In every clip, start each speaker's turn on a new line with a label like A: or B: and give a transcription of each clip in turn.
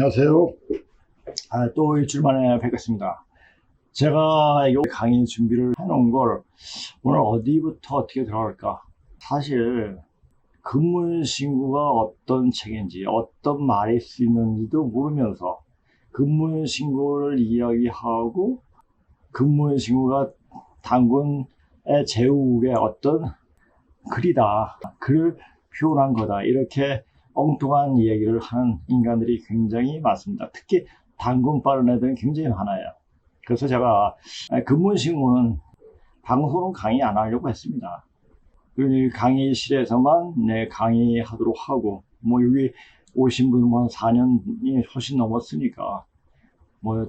A: 안녕하세요. 또 일주일 만에 뵙겠습니다. 제가 이 강의 준비를 해놓은 걸 오늘 어디부터 어떻게 들어갈까? 사실 근무신고가 어떤 책인지 어떤 말이 쓸 수 있는지도 모르면서 근무신고를 이야기하고 근무신고가 당군의 제국의 어떤 글이다, 글을 표현한 거다, 이렇게 엉뚱한 얘기를 하는 인간들이 굉장히 많습니다. 특히 당군 빠른 애들은 굉장히 많아요. 그래서 제가 근무신고는 방송은 강의 안 하려고 했습니다. 강의실에서만 강의하도록 하고, 여기 오신 분 4년이 훨씬 넘었으니까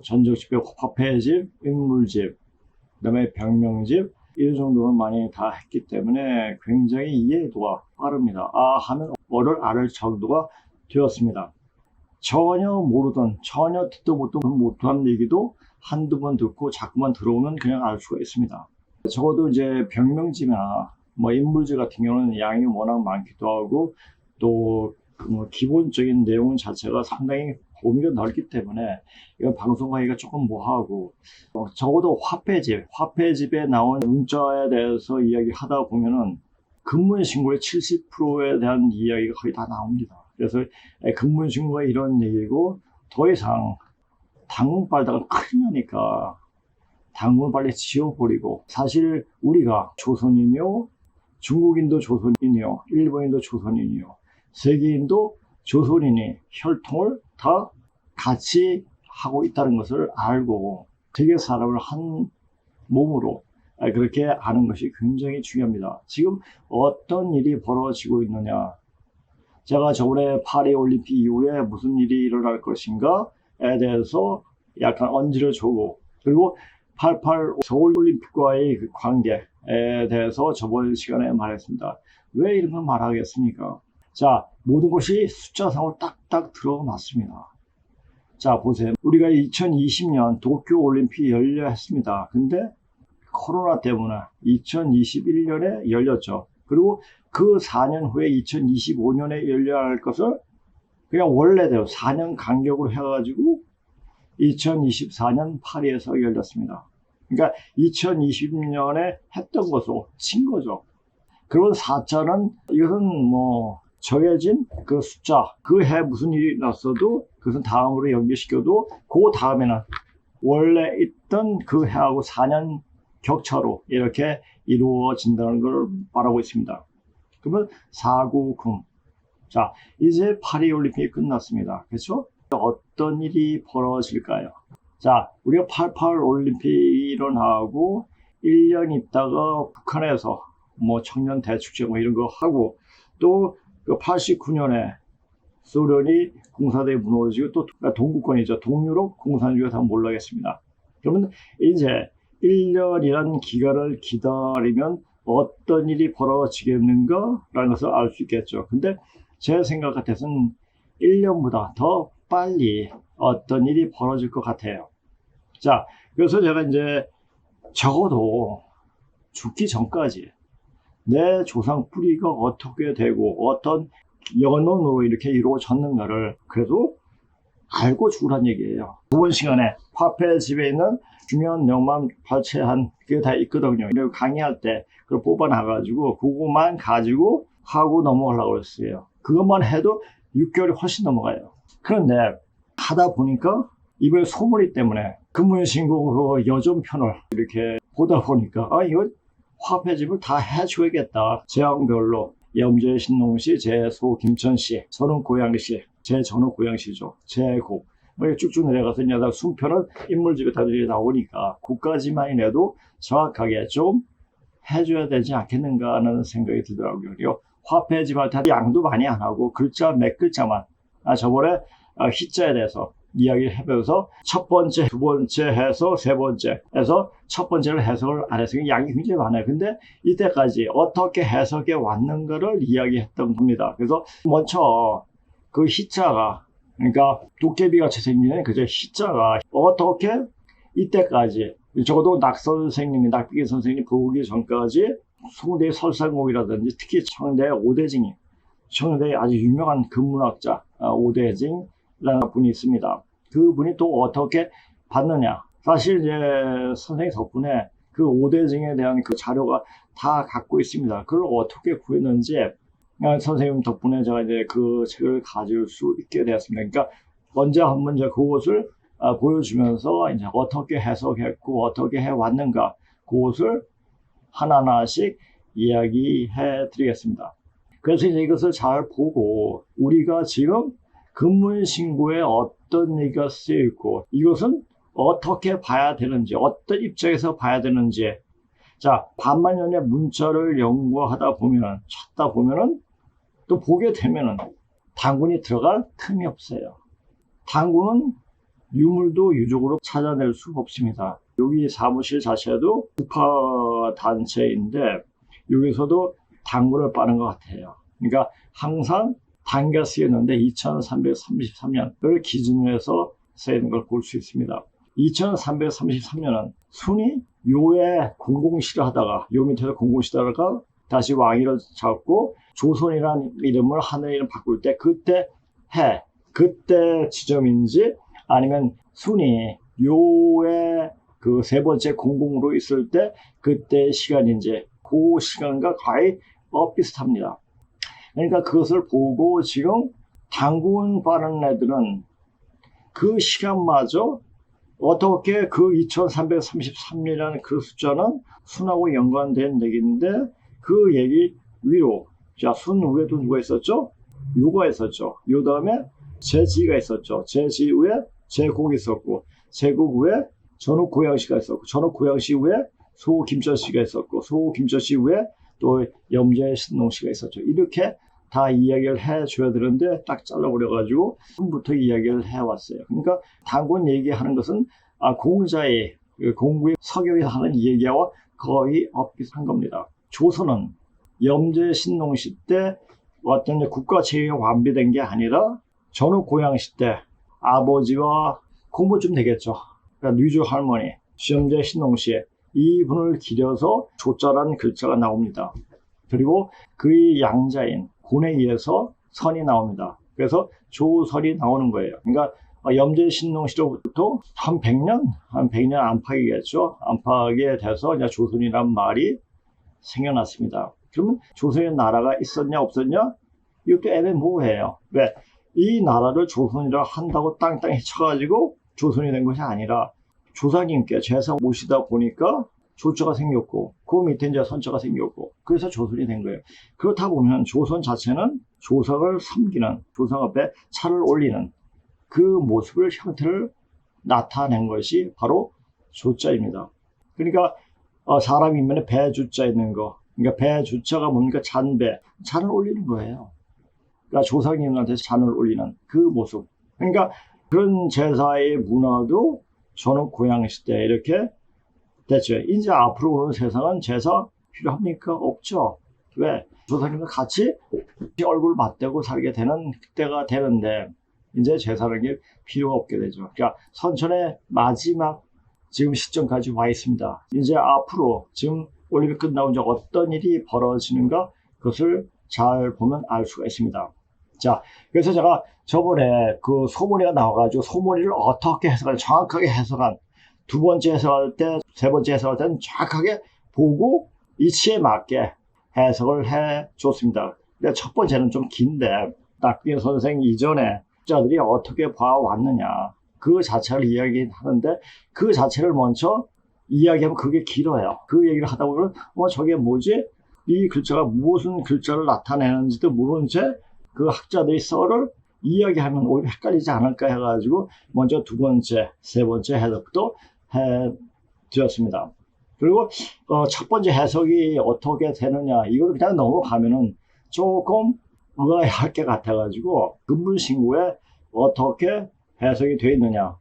A: 전적집회, 화폐집, 인물집, 그다음에 병명집 이 정도는 많이 다 했기 때문에 굉장히 이해도가 빠릅니다. 하면 뭐를 알을 정도가 되었습니다. 전혀 모르던, 전혀 듣도 못한 얘기도 한두 번 듣고 자꾸만 들어오면 그냥 알 수가 있습니다. 적어도 이제 병명지나 인물지 같은 경우는 양이 워낙 많기도 하고 또 기본적인 내용 자체가 상당히 범위가 넓기 때문에 이건 방송하기가 조금 뭐하고, 적어도 화폐집에 나온 문자에 대해서 이야기하다 보면은 근무신고의 70%에 대한 이야기가 거의 다 나옵니다. 그래서 근무신고가 이런 얘기고, 더 이상 당군 빨다가 큰일 나니까 당군 빨리 지워버리고, 사실 우리가 조선인이요, 중국인도 조선인이요, 일본인도 조선인이요, 세계인도 조선인이 혈통을 다 같이 하고 있다는 것을 알고 세계 사람을 한 몸으로 그렇게 아는 것이 굉장히 중요합니다. 지금 어떤 일이 벌어지고 있느냐, 제가 저번에 파리올림픽 이후에 무슨 일이 일어날 것인가에 대해서 약간 언지를 주고, 그리고 88 서울올림픽과의 그 관계에 대해서 저번 시간에 말했습니다. 왜 이런 걸 말하겠습니까? 자, 모든 것이 숫자상으로 딱딱 들어맞습니다. 자, 보세요. 우리가 2020년 도쿄올림픽 열려 했습니다. 근데 코로나 때문에 2021년에 열렸죠. 그리고 그 4년 후에 2025년에 열려야 할 것을 그냥 원래대로 4년 간격으로 해가지고 2024년 파리에서 열렸습니다. 그러니까 2020년에 했던 것으로 친 거죠. 그런 4자는 이것은 정해진 그 숫자, 그 해 무슨 일이 났어도 그것은 다음으로 연결시켜도 그 다음에는 원래 있던 그 해하고 4년 격차로 이렇게 이루어진다는 걸 말하고 있습니다. 그러면 490. 자, 이제 파리올림픽이 끝났습니다. 그렇죠? 어떤 일이 벌어질까요? 자, 우리가 88 올림픽이 일어나고 1년 있다가 북한에서 청년 대축제 이런 거 하고, 또 그 89년에 소련이 공사대에 무너지고, 또 동구권이죠. 동유럽 공산주의가 다 몰락했습니다. 그러면 이제 1년이라는 기간을 기다리면 어떤 일이 벌어지겠는가라는 것을 알 수 있겠죠. 근데 제 생각 같아서는 1년보다 더 빨리 어떤 일이 벌어질 것 같아요. 자, 그래서 제가 이제 적어도 죽기 전까지 내 조상 뿌리가 어떻게 되고 어떤 연원으로 이렇게 이루어졌는가를 그래도 알고 죽으란 얘기예요. 이번 시간에 화폐집에 있는 중요한 내용만 발췌한 그게 다 있거든요. 그리고 강의할 때 그걸 뽑아놔가지고 그것만 가지고 하고 넘어가려고 했어요. 그것만 해도 6개월이 훨씬 넘어가요. 그런데 하다 보니까 이번에 소문이 때문에 근무신고 그 여점편을 이렇게 보다 보니까 이거 화폐집을 다 해줘야겠다. 제왕별로 염제 신농시, 제소 김천시, 저는 고양시, 저는 고양시죠. 제곡 쭉쭉 내려가서 이제 순편은 인물집에 다 나오니까 그까지만 해도 정확하게 좀 해줘야 되지 않겠는가 하는 생각이 들더라고요. 그리고 화폐집 할 때 양도 많이 안 하고 글자 몇 글자만, 저번에 희자에 대해서 이야기를 해보면서 첫 번째, 두 번째 해서 세 번째 해서 첫 번째를 해석을 안 해서 양이 굉장히 많아요. 근데 이때까지 어떻게 해석해 왔는가를 이야기했던 겁니다. 그래서 먼저 그 희자가, 그러니까 도깨비같이 생기는 그저 희자가 어떻게 이때까지, 적어도 낙비기 선생님이 보기 전까지 송대 설상곡이라든지 특히 청대 오대징이, 청대의 아주 유명한 근문학자 오대징, 분이 있습니다. 그분이 또 어떻게 받느냐. 사실 이제 선생님 덕분에 그 5대증에 대한 그 자료가 다 갖고 있습니다. 그걸 어떻게 구했는지 선생님 덕분에 제가 이제 그 책을 가질 수 있게 되었습니다. 그러니까 먼저 한번 이제 그것을 보여주면서 이제 어떻게 해석했고 어떻게 해왔는가 그것을 하나하나씩 이야기해 드리겠습니다. 그래서 이제 이것을 잘 보고 우리가 지금 근무신고에 어떤 얘기가 쓰여 있고 이것은 어떻게 봐야 되는지 어떤 입장에서 봐야 되는지 자 반만년의 문자를 연구하다 보면은 찾다 보면은 또 보게 되면은 단군이 들어갈 틈이 없어요. 단군은 유물도 유족으로 찾아낼 수가 없습니다. 여기 사무실 자체도 우파 단체인데 여기서도 단군을 빠는 것 같아요. 그러니까 항상 단계가 쓰였는데 2333년을 기준으로 해서 쓰이는 걸 볼 수 있습니다. 2333년은 순이 요에 공공시를 하다가 요 밑에서 공공시를 하다가 다시 왕위를 잡고 조선이라는 이름을 하늘 이름 바꿀 때 그때 그때 지점인지 아니면 순이 요에 그 세 번째 공공으로 있을 때 그때 시간인지 그 시간과 거의 비슷합니다. 그러니까 그것을 보고 지금 단군 빠는 애들은 그 시간마저 어떻게 그 2333이라는 그 숫자는 순하고 연관된 얘기인데 그 얘기 위로 자, 순 위에도 누가 있었죠? 요가 있었죠. 요 다음에 제지가 있었죠. 제지 위에 제국이 있었고 제국 위에 전후 고양시가 있었고 전후 고양시 위에 소 김철씨가 있었고 소 김철씨 위에 또 염제 신농씨가 있었죠. 이렇게 다 이야기를 해줘야 되는데 딱 잘라버려가지고 처음부터 이야기를 해왔어요. 그러니까 단군 얘기하는 것은 공자의 공구의 서경이 하는 얘기와 거의 비슷한 겁니다. 조선은 염제 신농시 때 어떤 국가체계가 완비된 게 아니라 전후 고양시 때 아버지와 공부 좀 되겠죠. 그러니까 뉘주 할머니 염제 신농시에 이분을 기려서 조자라는 글자가 나옵니다. 그리고 그의 양자인 곤에 의해서 선이 나옵니다. 그래서 조선이 나오는 거예요. 그러니까 염제 신농시로부터 한 100년 안팎이겠죠. 안팎에 돼서 이제 조선이란 말이 생겨났습니다. 그러면 조선의 나라가 있었냐 없었냐? 이것도 애매모호해요. 왜? 이 나라를 조선이라 한다고 땅땅히 쳐가지고 조선이 된 것이 아니라 조상님께 제사 모시다 보니까 조자가 생겼고 그 밑에 이제 선자가 생겼고 그래서 조선이 된 거예요. 그렇다 보면 조선 자체는 조상을 섬기는 조상 앞에 차를 올리는 그 모습을 형태를 나타낸 것이 바로 조자입니다. 그러니까 사람 인면에 배주자 있는 거 그러니까 배주자가 뭡니까? 잔을 올리는 거예요. 그러니까 조상님한테 잔을 올리는 그 모습. 그러니까 그런 제사의 문화도 전후 고양시 때 이렇게 됐죠. 이제 앞으로 오는 세상은 제사 필요합니까? 없죠. 왜? 조상님과 같이 얼굴 맞대고 살게 되는 때가 되는데 이제 제사라는 게 필요가 없게 되죠. 그러니까 선천의 마지막 지금 시점까지 와 있습니다. 이제 앞으로 지금 올림픽 끝나고 이제 어떤 일이 벌어지는가 그것을 잘 보면 알 수가 있습니다. 자, 그래서 제가 저번에 그 소머리가 나와가지고 소머리를 어떻게 해석할 정확하게 해석한 두 번째 해석할 때, 세 번째 해석할 때는 정확하게 보고 이치에 맞게 해석을 해줬습니다. 근데 첫 번째는 좀 긴데 낙빈 선생 이전에 자들이 어떻게 봐왔느냐 그 자체를 이야기하는데 그 자체를 먼저 이야기하면 그게 길어요. 그 얘기를 하다 보면 저게 뭐지? 이 글자가 무슨 글자를 나타내는지도 모르는 채 그 학자들이 썰을 이야기하면 오히려 헷갈리지 않을까 해가지고 먼저 두 번째, 세 번째 해석도 해드렸습니다. 그리고 첫 번째 해석이 어떻게 되느냐 이걸 그냥 넘어가면은 조금 의아할 것 같아가지고 근문신고에 어떻게 해석이 되어 있느냐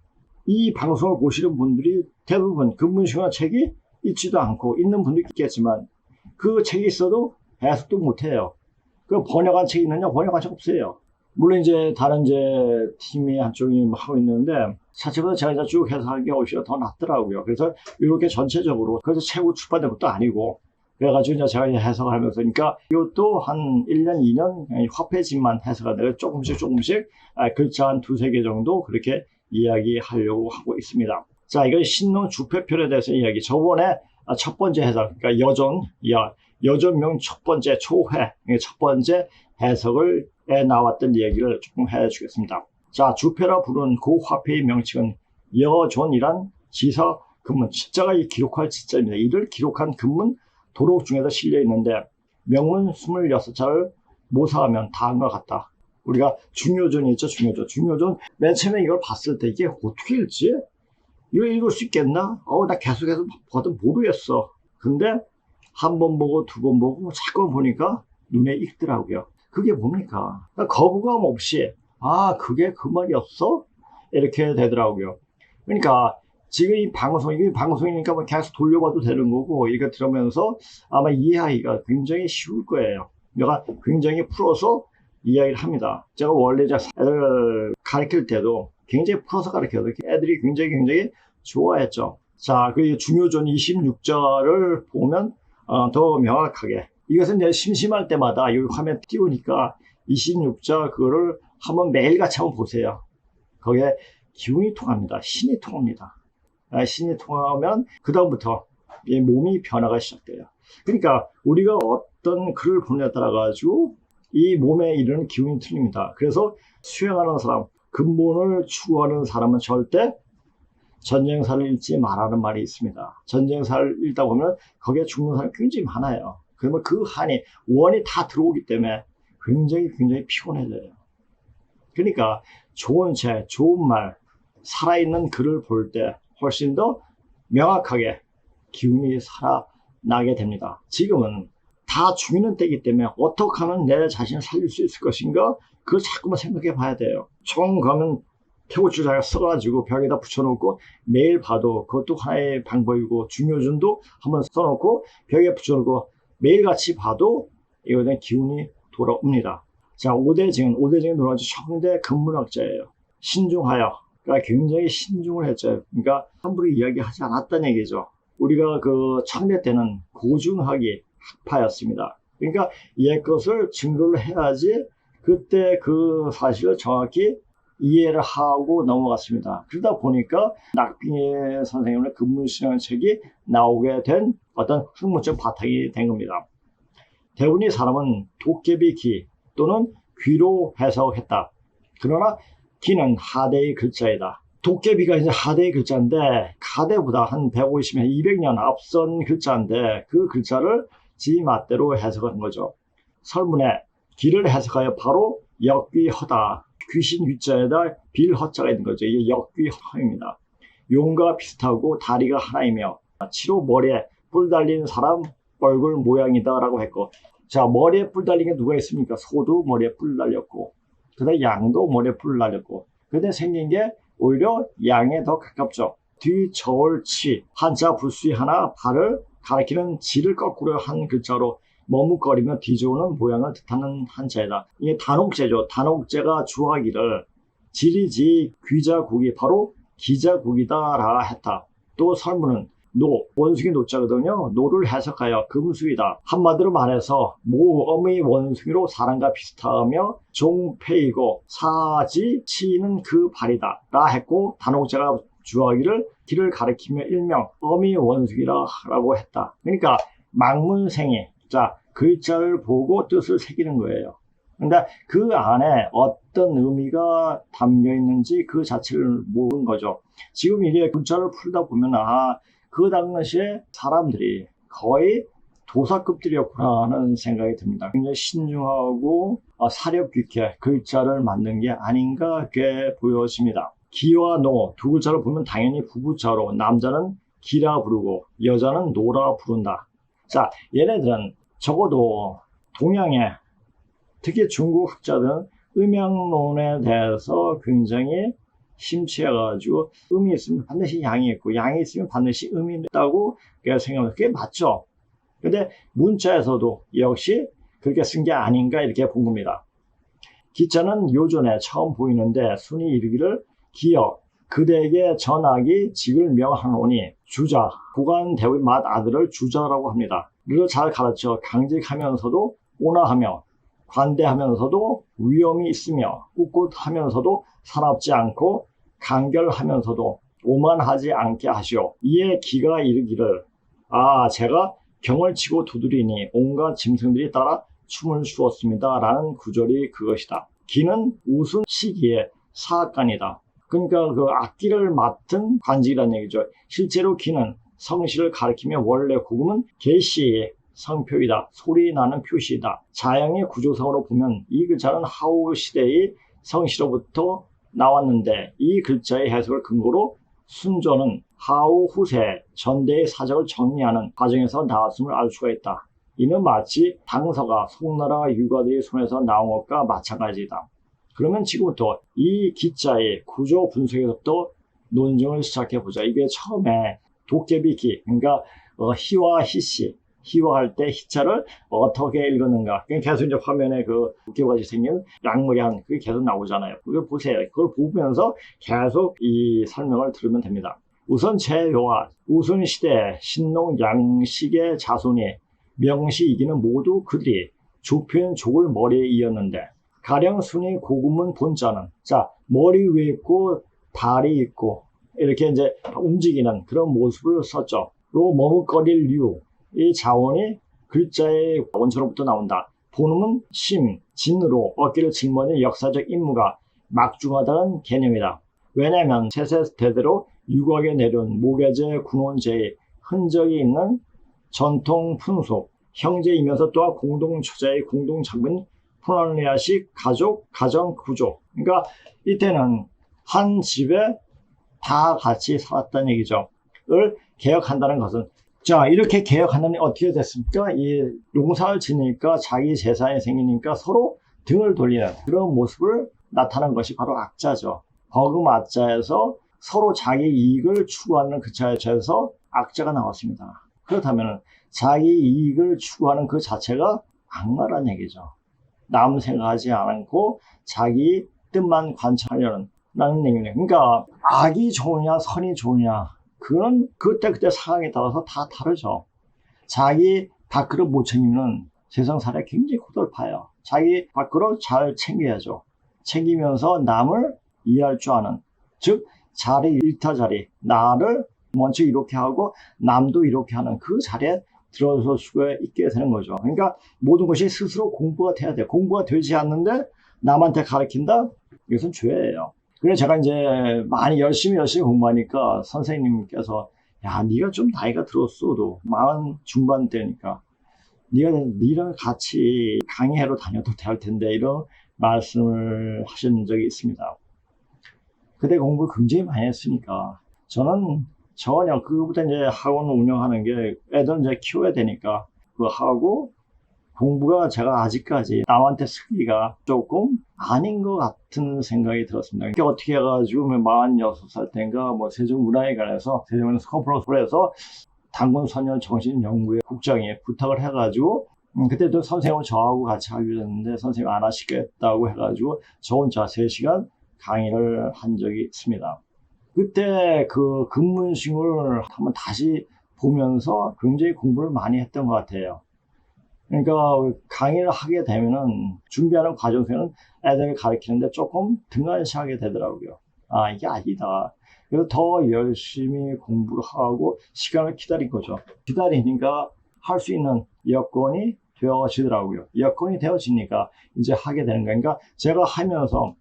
A: 이 방송을 보시는 분들이 대부분 근문신고 책이 있지도 않고 있는 분도 있겠지만 그 책이 있어도 해석도 못해요. 그 번역한 책이 있느냐? 번역한 책 없어요. 물론 이제 다른 팀이 한쪽이 하고 있는데 자체보다 제가 이제 쭉 해석하는 게 오히려 더 낫더라고요. 그래서 이렇게 전체적으로 그래서 최고 출판된 것도 아니고 그래가지고 이제 제가 해석을 하면서, 그러니까 이것도 한 1년, 2년 화폐집만 해석을 내가 조금씩 글자 한 두세 개 정도 그렇게 이야기하려고 하고 있습니다. 자, 이건 신농 주패편에 대해서 이야기. 저번에 첫 번째 해석, 그러니까 여전명 첫 번째 초회, 첫 번째 해석을 나왔던 이야기를 조금 해주겠습니다. 자, 주패라 부르는 그 화폐의 명칭은 여존이란 지사 금문, 지자가 기록할 지자입니다. 이를 기록한 금문 도록 중에도 실려 있는데 명문 26자를 모사하면 다음과 같다. 우리가 중요존이 있죠. 중요존. 맨 처음에 이걸 봤을 때 이게 어떻게 읽지? 이거 읽을 수 있겠나? 나 계속해서 봐도 모르겠어. 근데 한 번 보고 두 번 보고 자꾸 보니까 눈에 익더라고요. 그게 뭡니까? 거부감 없이 그게 그 말이었어? 이렇게 되더라고요. 그러니까 지금 이게 방송이니까 계속 돌려봐도 되는 거고, 이거 들으면서 아마 이해하기가 굉장히 쉬울 거예요. 내가 굉장히 풀어서 이야기를 합니다. 제가 원래 애들 가르칠 때도 굉장히 풀어서 가르쳐도 애들이 굉장히 좋아했죠. 자, 그 중요존 26자를 보면 더 명확하게, 이것은 이제 심심할 때마다 여기 화면 띄우니까 26자 그거를 한번 매일같이 한번 보세요. 거기에 기운이 통합니다. 신이 통합니다. 신이 통하면 그 다음부터 몸이 변화가 시작돼요. 그러니까 우리가 어떤 글을 보느냐에 따라 가지고 이 몸에 이르는 기운이 틀립니다. 그래서 수행하는 사람, 근본을 추구하는 사람은 절대 전쟁사를 읽지 말라는 말이 있습니다. 전쟁사를 읽다 보면 거기에 죽는 사람이 굉장히 많아요. 그러면 그 한이 원이 다 들어오기 때문에 굉장히 피곤해져요. 그러니까 좋은 책, 좋은 말, 살아있는 글을 볼 때 훨씬 더 명확하게 기운이 살아나게 됩니다. 지금은 다 죽이는 때이기 때문에 어떻게 하면 내 자신을 살릴 수 있을 것인가, 그걸 자꾸만 생각해 봐야 돼요. 총 가면 태고줄 잘 써가지고 벽에다 붙여놓고 매일 봐도 그것도 하나의 방법이고, 중요존도 한번 써놓고 벽에 붙여놓고 매일같이 봐도 이거는 기운이 돌아옵니다. 자, 오대징은 돌아오죠. 청대 근문학자예요. 신중하여, 그러니까 굉장히 신중을 했죠. 그러니까 함부로 이야기하지 않았다는 얘기죠. 우리가 그 청대 때는 고중학이 학파였습니다. 그러니까 옛것을 증거를 해야지 그때 그 사실을 정확히 이해를 하고 넘어갔습니다. 그러다 보니까 낙빙의 선생님의 근문신앙 책이 나오게 된 어떤 학문적 바탕이 된 겁니다. 대부분의 사람은 도깨비 기 또는 귀로 해석했다. 그러나 기는 하대의 글자이다. 도깨비가 이제 하대의 글자인데, 하대보다 한 150년, 200년 앞선 글자인데 그 글자를 지 맛대로 해석한 거죠. 설문에 기를 해석하여 바로 역귀허다. 귀신 귀자에다 빌 허자가 있는 거죠. 이게 역귀허입니다. 용과 비슷하고 다리가 하나이며 치로 머리에 뿔 달린 사람 얼굴 모양이다 라고 했고, 자, 머리에 뿔 달린 게 누가 있습니까? 소도 머리에 뿔 달렸고, 그 다음에 양도 머리에 뿔 달렸고, 근데 생긴 게 오히려 양에 더 가깝죠. 뒤저울치, 한자 불수이 하나 발을 가리키는 지를 거꾸로 한 글자로 머뭇거리며 뒤져오는 모양을 뜻하는 한자이다. 이게 단옥제죠. 단옥제가 주하기를 지리지 귀자국이 바로 기자국이다라 했다. 또 설문은 노, 원숭이 노자거든요. 노를 해석하여 금수이다. 한마디로 말해서 모음의 원숭이로 사람과 비슷하며 종패이고 사지 치는 그 발이다 라 했고, 단옥제가 주하기를 길을 가리키며 일명 어미 원숭이라고 했다. 그러니까 망문생이, 자, 글자를 보고 뜻을 새기는 거예요. 근데 그 안에 어떤 의미가 담겨 있는지 그 자체를 모르는 거죠. 지금 이게 글자를 풀다 보면 그 당시에 사람들이 거의 도사급들이었구나 하는 생각이 듭니다. 굉장히 신중하고 사려 깊게 글자를 만든 게 아닌가 이렇게 보여집니다. 기와 노 두 글자를 보면 당연히 부부자로 남자는 기라 부르고 여자는 노라 부른다. 자, 얘네들은 적어도 동양의, 특히 중국 학자들은 음양론에 대해서 굉장히 심취해가지고 음이 있으면 반드시 양이 있고 양이 있으면 반드시 음이 있다고 생각합니다. 그게 맞죠. 근데 문자에서도 역시 그렇게 쓴 게 아닌가 이렇게 본 겁니다. 기자는 요전에 처음 보이는데 순이 이르기를 기여 그대에게 전하기 직을 명하노니 주자, 구간대의 맏아들을 주자라고 합니다. 를 잘 가르쳐 강직하면서도 온화하며 관대하면서도 위엄이 있으며 꿋꿋하면서도 사납지 않고 간결하면서도 오만하지 않게 하시오. 이에 기가 이르기를 제가 경을 치고 두드리니 온갖 짐승들이 따라 춤을 추었습니다. 라는 구절이 그것이다. 기는 웃은 시기의 사악간이다. 그러니까 그 악기를 맡은 관직이라는 얘기죠. 실제로 기는 성씨를 가리키며 원래 고금은 계시의 성표이다. 소리 나는 표시이다. 자양의 구조상으로 보면 이 글자는 하오 시대의 성씨로부터 나왔는데 이 글자의 해석을 근거로 순조는 하오 후세 전대의 사적을 정리하는 과정에서 나왔음을 알 수가 있다. 이는 마치 당서가 송나라 유가들의 손에서 나온 것과 마찬가지다. 그러면 지금부터 이 기자의 구조 분석에서부터 논증을 시작해보자. 이게 처음에 도깨비 기, 그러니까 희와 희씨, 희화할 때 희자를 어떻게 읽었는가. 계속 이제 화면에 그 도깨비같이 생긴 양무리한 그게 계속 나오잖아요. 그걸 보세요. 그걸 보면서 계속 이 설명을 들으면 됩니다. 우선 제요와 우순시대 신농 양식의 자손이 명시 이기는 모두 그들이 좁힌 족을 머리에 이었는데 가령 순이 고금은 본자는 머리 위에 있고 다리 있고 이렇게 이제 움직이는 그런 모습을 썼죠. 로 머뭇거릴 류, 이 자원이 글자의 원천으로부터 나온다. 본음은 심, 진으로 어깨를 짊어진 역사적 임무가 막중하다는 개념이다. 왜냐하면 세세대대로 유곽에 내려온 모계제, 군원제의 흔적이 있는 전통 풍속, 형제이면서 또한 공동처자의 공동작은 폴라리아식 가족, 가정 구조. 그러니까 이때는 한 집에 다 같이 살았다는 얘기죠. 을 개혁한다는 것은 이렇게 개혁한다는 어떻게 됐습니까? 이 농사를 지니까 자기 재산이 생기니까 서로 등을 돌리는 그런 모습을 나타낸 것이 바로 악자죠. 버금 악자에서 서로 자기 이익을 추구하는 그 자체에서 악자가 나왔습니다. 그렇다면 자기 이익을 추구하는 그 자체가 악마라는 얘기죠. 남 생각하지 않고 자기 뜻만 관찰하려는 라는 얘기입니다. 그러니까 악이 좋으냐 선이 좋으냐 그건 그때 상황에 따라서 다 다르죠. 자기 밖으로 못 챙기면 세상 살이 굉장히 고달파요. 자기 밖으로 잘 챙겨야죠. 챙기면서 남을 이해할 줄 아는, 즉 자리 일타자리, 나를 먼저 이렇게 하고 남도 이렇게 하는 그 자리에 들어설 수가 있게 되는 거죠. 그러니까 모든 것이 스스로 공부가 돼야 돼요. 공부가 되지 않는데 남한테 가르친다? 이것은 죄예요. 그래서 제가 이제 많이 열심히 공부하니까 선생님께서 네가 좀 나이가 들었어도 40 중반 때니까 니랑 같이 강의하러 다녀도 될 텐데 이런 말씀을 하신 적이 있습니다. 그때 공부 굉장히 많이 했으니까 저는 전혀 그거보다 이제 학원 운영하는 게 애들 이제 키워야 되니까 그거 하고 공부가 제가 아직까지 남한테 쓰기가 조금 아닌 것 같은 생각이 들었습니다. 그러니까 어떻게 해가지고 46살 때인가 세종문화회관에서 세종문화회관 컨퍼런스에서 단군선열 정신연구회 국장이 부탁을 해가지고 그때도 선생님은 저하고 같이 하기로 했는데 선생님 안 하시겠다고 해가지고 저 혼자 3시간 강의를 한 적이 있습니다. 그때 그 근문식을 한번 다시 보면서 굉장히 공부를 많이 했던 것 같아요. 그러니까 강의를 하게 되면은 준비하는 과정에는 애들을 가르치는데 조금 등한시하게 되더라고요. 이게 아니다. 그래서 더 열심히 공부를 하고 시간을 기다린 거죠. 기다리니까 할 수 있는 여건이 되어지더라고요. 여건이 되어지니까 이제 하게 되는 거예요. 그러니까 제가 하면서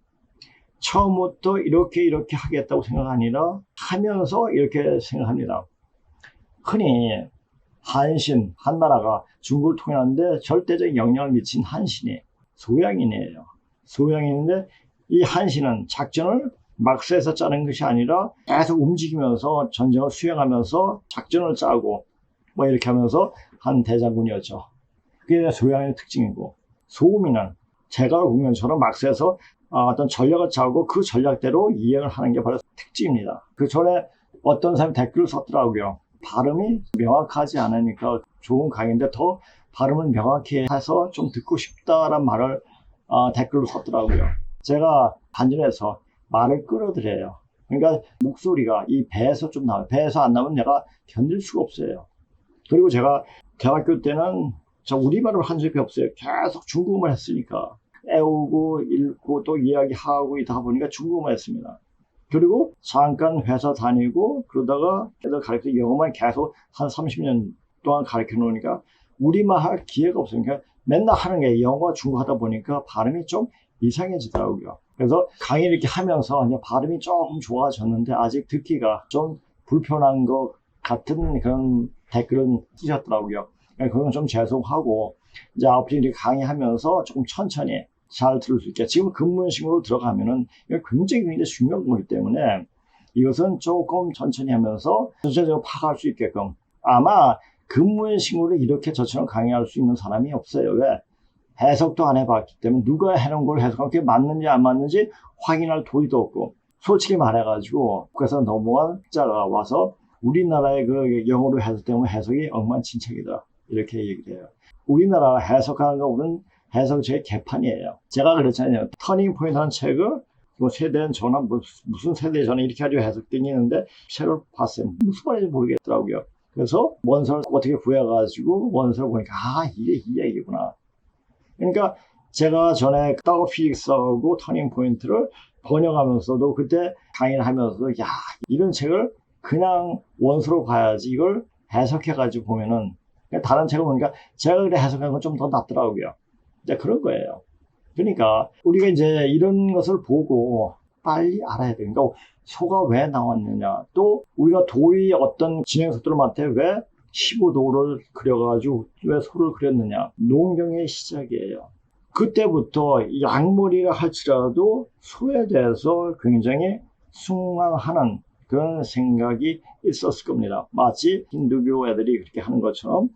A: 처음부터 이렇게 하겠다고 생각 아니라 하면서 이렇게 생각합니다. 흔히 한신, 한나라가 중국을 통일하는데 절대적인 영향을 미친 한신이 소양인이에요. 소양인인데 이 한신은 작전을 막스에서 짜는 것이 아니라 계속 움직이면서 전쟁을 수행하면서 작전을 짜고 이렇게 하면서 한 대장군이었죠. 그게 소양인의 특징이고 소우민은 제갈공명처럼 막스에서 어떤 전략을 짜고 그 전략대로 이행을 하는 게 바로 특징입니다. 그 전에 어떤 사람이 댓글을 썼더라고요. 발음이 명확하지 않으니까 좋은 강의인데 더 발음을 명확히 해서 좀 듣고 싶다라는 말을 댓글로 썼더라고요. 제가 반전해서 말을 끌어들여요. 그러니까 목소리가 이 배에서 좀 나와요. 배에서 안 나오면 내가 견딜 수가 없어요. 그리고 제가 대학교 때는 저 우리말을 한 적이 없어요. 계속 중국어만 했으니까. 애우고 읽고 또 이야기하고 이다 보니까 중국어만 했습니다. 그리고 잠깐 회사 다니고 그러다가 애들 가르쳐 영어만 계속 한 30년 동안 가르쳐 놓으니까 우리말 할 기회가 없어요. 그러니까 맨날 하는 게 영어, 중국어 하다 보니까 발음이 좀 이상해지더라고요. 그래서 강의 이렇게 하면서 이제 발음이 조금 좋아졌는데 아직 듣기가 좀 불편한 것 같은 그런 댓글은 쓰셨더라고요. 그건 좀 죄송하고 이제 앞으로 이렇게 강의하면서 조금 천천히 잘 들을 수 있게. 지금 근무신고로 들어가면은 굉장히 중요한 거기 때문에 이것은 조금 천천히 하면서 전체적으로 파악할 수 있게끔. 아마 근무신고를 이렇게 저처럼 강의할 수 있는 사람이 없어요. 왜? 해석도 안 해봤기 때문에 누가 해놓은 걸 해석하면 그게 맞는지 안 맞는지 확인할 도리도 없고. 솔직히 말해가지고 그래서 넘어간 자가 와서 우리나라의 그 영어로 해석되면 해석이 엉망진창이다. 이렇게 얘기를 해요. 우리나라 해석하는 거 우리는 해석책의 개판이에요. 제가 그랬잖아요. 터닝 포인트라는 책을 뭐 세대는 전화 무슨 세대 전에 이렇게 가지고 해석되니 있는데 책을 봤어요. 무슨 말인지 모르겠더라고요. 그래서 원서를 어떻게 구해가지고 원서를 보니까 이게 이 얘기구나. 그러니까 제가 전에 따고 피직스하고 터닝 포인트를 번역하면서도 그때 강의를 하면서도 이런 책을 그냥 원서로 봐야지 이걸 해석해가지고 보면은 다른 책을 보니까 제가 그래 해석한 건 좀 더 낫더라고요. 이제 그런 거예요. 그러니까 우리가 이제 이런 것을 보고 빨리 알아야 돼요. 그러니까 소가 왜 나왔느냐, 또 우리가 도의 어떤 진행 속도를 맡아 왜 15도를 그려가지고 왜 소를 그렸느냐, 농경의 시작이에요. 그때부터 양머리를 할지라도 소에 대해서 굉장히 숭앙하는 그런 생각이 있었을 겁니다. 마치 힌두교 애들이 그렇게 하는 것처럼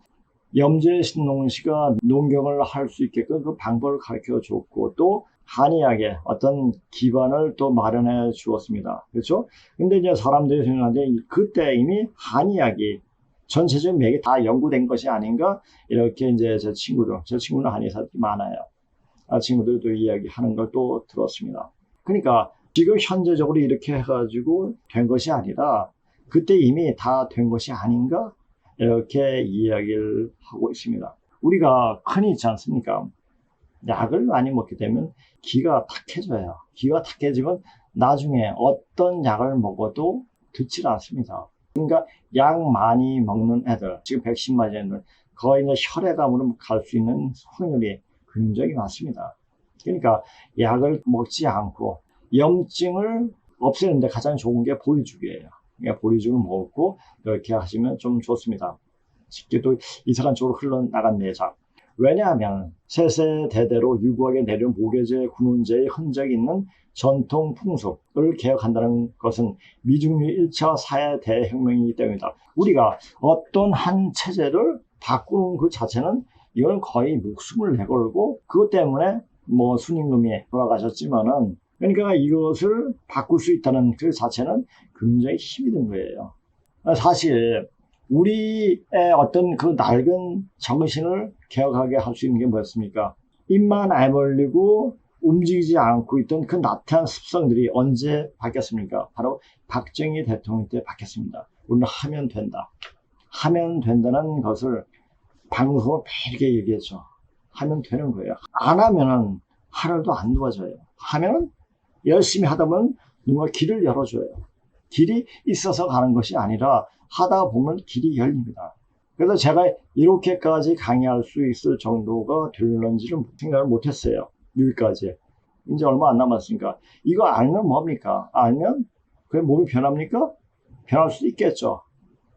A: 염제 신농시가 농경을 할 수 있게끔 그 방법을 가르쳐 줬고 또 한의학의 어떤 기반을 또 마련해 주었습니다. 그렇죠? 근데 이제 사람들이 생각하는데 그때 이미 한의학이 전체적인 맥이 다 연구된 것이 아닌가 이렇게 이제 제 친구는 한의사들이 많아요. 친구들도 이야기하는 걸 또 들었습니다. 그러니까 지금 현재적으로 이렇게 해가지고 된 것이 아니라 그때 이미 다 된 것이 아닌가 이렇게 이야기를 하고 있습니다. 우리가 흔히 있지 않습니까? 약을 많이 먹게 되면 기가 탁해져요. 기가 탁해지면 나중에 어떤 약을 먹어도 듣질 않습니다. 그러니까 약 많이 먹는 애들, 지금 백신 맞은 애들 거의 이제 혈액암으로 갈 수 있는 확률이 굉장히 많습니다. 그러니까 약을 먹지 않고 염증을 없애는데 가장 좋은 게 보리죽이에요. 그러니까 보리죽을 먹고 이렇게 하시면 좀 좋습니다. 쉽게도 이상한 쪽으로 흘러나갔네요. 자, 왜냐하면 세세대대로 유구하게 내려온 모계제, 군운제의 흔적이 있는 전통 풍습을 개혁한다는 것은 미중류 1차 사회 대혁명이기 때문이다. 우리가 어떤 한 체제를 바꾸는 그 자체는 이건 거의 목숨을 내걸고 그것 때문에 뭐 순임금이 돌아가셨지만은 그러니까 이것을 바꿀 수 있다는 그 자체는 굉장히 힘이 든 거예요. 사실 우리의 어떤 그 낡은 정신을 개혁하게 할 수 있는 게 뭐였습니까? 입만 애벌리고 움직이지 않고 있던 그 나태한 습성들이 언제 바뀌었습니까? 바로 박정희 대통령 때 바뀌었습니다. 우리는 하면 된다. 하면 된다는 것을 방송으로 매일게 얘기했죠. 하면 되는 거예요. 안 하면은 하늘도 안 도와줘요. 하면은 열심히 하다 보면 누가 길을 열어줘요. 길이 있어서 가는 것이 아니라 하다 보면 길이 열립니다. 그래서 제가 이렇게까지 강의할 수 있을 정도가 될런지를 생각을 못했어요. 여기까지. 이제 얼마 안 남았으니까. 이거 알면 뭡니까? 알면 그게 몸이 변합니까? 변할 수 있겠죠.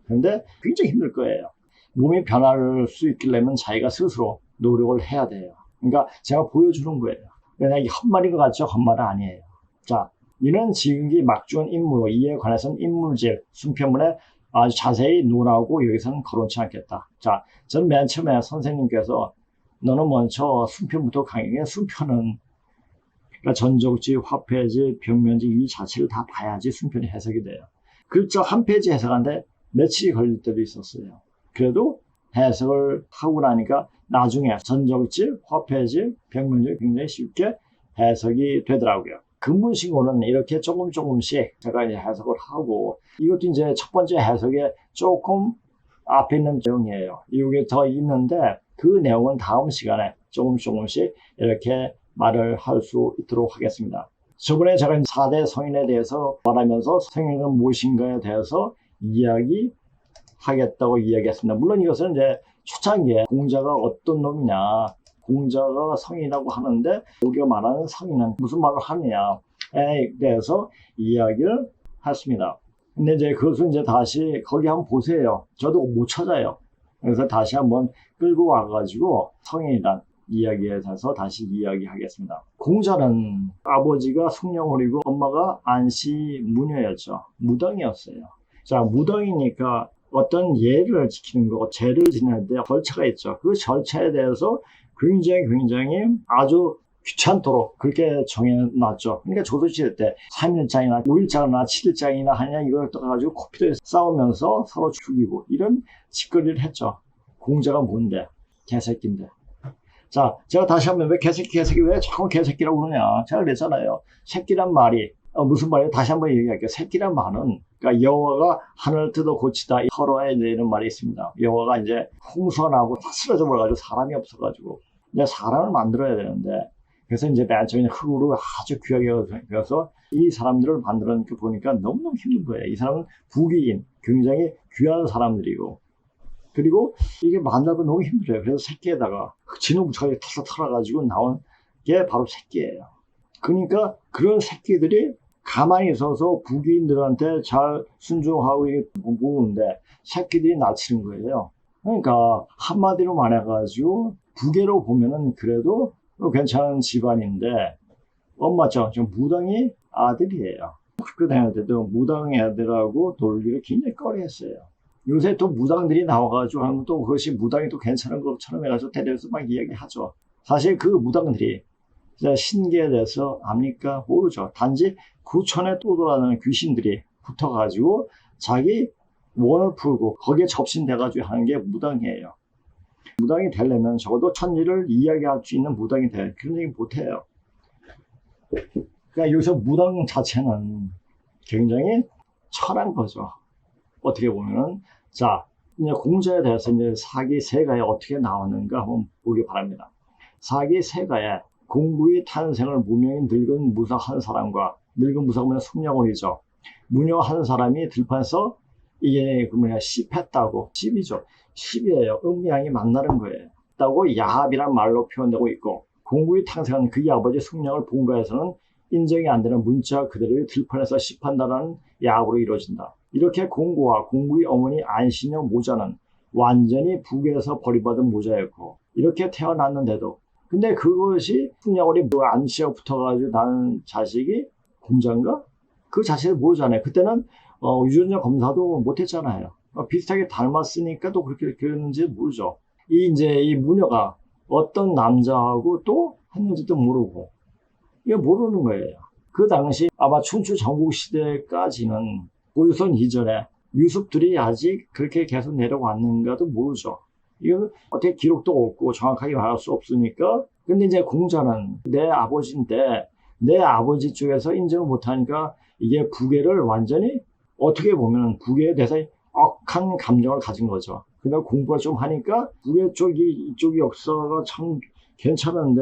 A: 그런데 굉장히 힘들 거예요. 몸이 변할 수 있기려면 자기가 스스로 노력을 해야 돼요. 그러니까 제가 보여주는 거예요. 그냥 이게 헛말인 것 같죠? 헛말은 아니에요. 자, 이는 지극히 막중한 임무로 이에 관해서는 인물질, 순편문에 아주 자세히 논하고 여기서는 거론치 않겠다. 자, 저는 맨 처음에 선생님께서 너는 먼저 순편부터 강의해. 순편은 그러니까 전적지, 화폐지, 병면지 이 자체를 다 봐야지 순편이 해석이 돼요. 글자 한 페이지 해석하는데 며칠이 걸릴 때도 있었어요. 그래도 해석을 하고 나니까 나중에 전적지, 화폐지, 병면지 굉장히 쉽게 해석이 되더라고요. 근문신고는 이렇게 조금씩 제가 이제 해석을 하고, 이것도 이제 첫 번째 해석에 조금 앞에 있는 내용이에요. 이게 더 있는데 그 내용은 다음 시간에 조금씩 이렇게 말을 할 수 있도록 하겠습니다. 저번에 제가 4대 성인에 대해서 말하면서 성인은 무엇인가에 대해서 이야기하겠다고 이야기했습니다. 물론 이것은 이제 초창기에 공자가 어떤 놈이냐, 공자가 성인이라고 하는데 우리가 말하는 성인은 무슨 말을 하느냐에 대해서 이야기를 했습니다. 근데 이제 그것은 이제 다시 거기 한번 보세요. 저도 못 찾아요. 그래서 다시 한번 끌고 와가지고 성인이란 이야기에 대해서 다시 이야기하겠습니다. 공자는 아버지가 숙령홀이고 엄마가 안시무녀였죠. 무당이었어요. 자, 무당이니까 어떤 예를 지키는 거, 제를 지낼 때 절차가 있죠. 그 절차에 대해서 굉장히 아주 귀찮도록 그렇게 정해놨죠. 그러니까 조선시대 때 3일장이나 5일장이나 7일장이나 하냐 이걸 떠가지고 코피도에 싸우면서 서로 죽이고 이런 짓거리를 했죠. 공자가 뭔데? 개새끼인데. 자, 제가 다시 한번 왜 개새끼 왜 자꾸 개새끼라고 그러냐. 제가 그랬잖아요. 새끼란 말이 무슨 말이에요? 다시 한번 얘기할게요. 새끼란 말은 그러니까 여호와가 하늘을 뜯어 고치다 서로에 이런 말이 있습니다. 여호와가 이제 홍수가 나고 다 쓰러져 버려가지고 사람이 없어가지고 이제 사람을 만들어야 되는데 그래서 이제 맨 처음에 흙으로 아주 귀하게 그래서 이 사람들을 만들어놓고 보니까 너무너무 힘든 거예요. 이 사람은 부귀인, 굉장히 귀한 사람들이고 그리고 이게 만나고 너무 힘들어요. 그래서 새끼에다가 진흙 무척하게 털어가지고 나온 게 바로 새끼예요. 그러니까 그런 새끼들이 가만히 있어서 부귀인들한테 잘 순종하고 보는데 새끼들이 나치는 거예요. 그러니까 한마디로 말해가지고 부계로 보면은 그래도 괜찮은 집안인데 엄마죠. 좀 무당이 아들이에요. 학교 다닐 때도 무당 애들하고 놀기를 굉장히 꺼려했어요. 요새 또 무당들이 나와가지고 하면 또 그것이 무당이 또 괜찮은 것처럼 해가지고 대대에서 막 이야기하죠. 사실 그 무당들이 신기에 대해서 압니까? 모르죠. 단지 구천에 또 돌아다니는 귀신들이 붙어가지고 자기 원을 풀고 거기에 접신돼가지고 하는 게 무당이에요. 무당이 되려면 적어도 천리를 이야기할 수 있는 무당이 돼. 그런 얘기 못해요. 그러니까 여기서 무당 자체는 굉장히 철한 거죠. 어떻게 보면은. 자, 이제 공자에 대해서 이제 사기세가에 어떻게 나왔는가 한번 보기 바랍니다. 사기세가에 공부의 탄생을 무명인 늙은 무사 한 사람과 늙은 무사가 숙령홀이죠. 무녀 한 사람이 들판에서 이게 씹했다고. 씹이죠. 씹이에요. 음양이 만나는 거예요. 다고 야합이란 말로 표현되고 있고 공부의 탄생은 그의 아버지 숙령을 본가에서는 인정이 안 되는 문자 그대로의 들판에서 씹한다는 야합으로 이루어진다. 이렇게 공고와 공부의 어머니 안시녀 모자는 완전히 북에서 버림받은 모자였고 이렇게 태어났는데도 근데 그것이 숙령홀이 안시녀 붙어가지고 나는 자식이 공자인가? 그 자식을 모르잖아요. 그때는 유전자 검사도 못했잖아요. 비슷하게 닮았으니까 또 그렇게 그랬는지 모르죠. 이 무녀가 어떤 남자하고 또 했는지도 모르고 이거 모르는 거예요. 그 당시 아마 춘추 전국시대까지는 고유선 이전에 유습들이 아직 그렇게 계속 내려왔는가도 모르죠. 이건 어떻게 기록도 없고 정확하게 말할 수 없으니까. 근데 이제 공자는 내 아버지인데 내 아버지 쪽에서 인정을 못하니까 이게 부계를 완전히 어떻게 보면 부계에 대해서 억한 감정을 가진 거죠. 그러니까 공부를 좀 하니까 부계 이쪽이 역사가 참 괜찮은데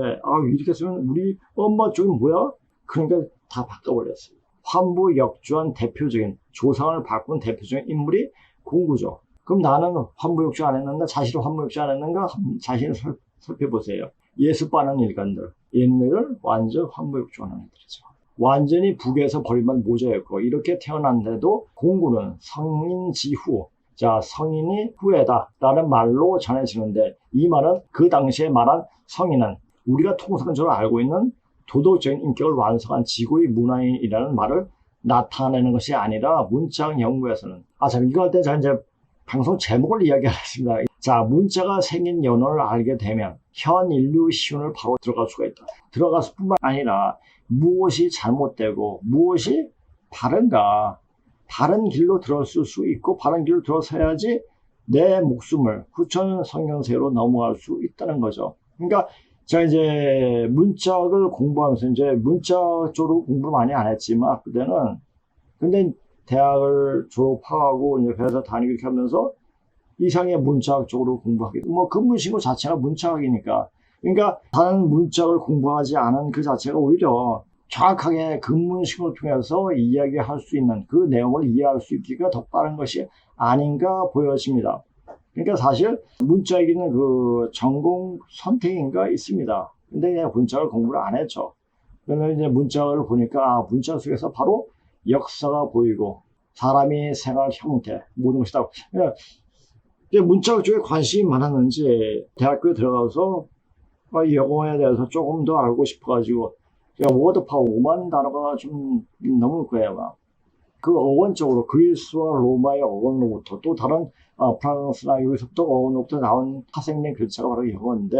A: 이렇게 쓰면 우리 엄마 쪽이 뭐야? 그러니까 다 바꿔버렸어요. 환부역주한 대표적인 조상을 바꾼 대표적인 인물이 공구죠. 그럼 나는 환부역주 안 했는가? 자신을 환부역주 안 했는가? 자신을 살펴보세요. 예습반은 일간들 얘네들 완전 환부역주하는 애들이죠. 완전히 북에서 버림받은 모자였고 이렇게 태어났는데도 공구는 성인지후, 자 성인이 후에다 라는 말로 전해지는데 이 말은 그 당시에 말한 성인은 우리가 통상적으로 알고 있는 도덕적인 인격을 완성한 지구의 문화인이라는 말을 나타내는 것이 아니라 문자학 연구에서는 자 이거 할 때 제가 이제 방송 제목을 이야기하겠습니다. 자 문자가 생긴 연원을 알게 되면 현 인류 시운을 바로 들어갈 수가 있다. 들어갔을 뿐만 아니라 무엇이 잘못되고 무엇이 바른가 바른 길로 들었을 수 있고 바른 길로 들어서야지 내 목숨을 후천 성경세로 넘어갈 수 있다는 거죠. 그러니까 자, 이제 문짝을 공부하면서 이제 문짝 쪽으로 공부를 많이 안 했지만 그때는 근데 대학을 졸업하고 이제 회사 다니고 이렇게 하면서 이상의 문짝 쪽으로 공부하게 뭐 근무신고 자체가 문짝이니까 그러니까 다른 문짝을 공부하지 않은 그 자체가 오히려 정확하게 근무신고를 통해서 이야기할 수 있는 그 내용을 이해할 수 있기가 더 빠른 것이 아닌가 보여집니다. 그러니까 사실 문짝에는 그 전공 선택인가 있습니다. 근데 그냥 문짝을 공부를 안 했죠. 그러면 이제 문짝을 보니까 아, 문짝 속에서 바로 역사가 보이고 사람이 생활 형태 모든 것이 다 그러니까 문짝 쪽에 관심이 많았는지 대학교에 들어가서 영어에 대해서 조금 더 알고 싶어가지고 워드파워 5만 단어가 좀 넘을 거예요. 막. 그 어원적으로 그리스와 로마의 어원로부터 또 다른 프랑스나 여기서부터 어원로부터 나온 파생된 글자가 바로 영어인데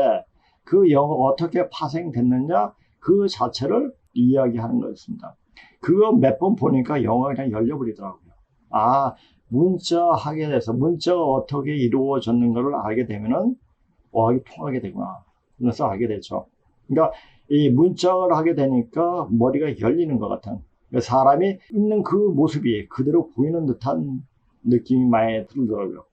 A: 그 영어 어떻게 파생됐느냐 그 자체를 이야기하는 거였습니다. 그거 몇 번 보니까 영어가 그냥 열려버리더라고요. 아, 문자학에 대해서 문자가 어떻게 이루어졌는가를 알게 되면은 어학이 통하게 되구나. 그래서 알게 됐죠. 그러니까 이 문자를 하게 되니까 머리가 열리는 것 같은 사람이 있는 그 모습이 그대로 보이는 듯한 느낌이 많이 들더라고요.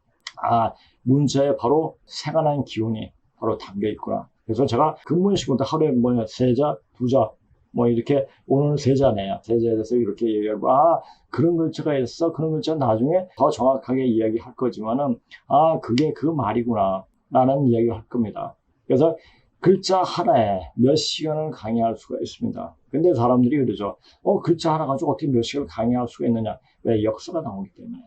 A: 아, 문자에 바로 생활하는 기운이 바로 담겨 있구나. 그래서 제가 근무식부터 하루에 뭐 세자, 두자, 뭐 이렇게 오늘 세자네요. 세자에 대해서 이렇게 얘기하고 아 그런 글자가 있어. 그런 글자는 나중에 더 정확하게 이야기할 거지만은 아 그게 그 말이구나 라는 이야기를 할 겁니다. 그래서 글자 하나에 몇 시간을 강의할 수가 있습니다. 근데 사람들이 그러죠. 글자 하나 가지고 어떻게 몇 시간을 강의할 수가 있느냐. 왜? 역사가 나오기 때문에.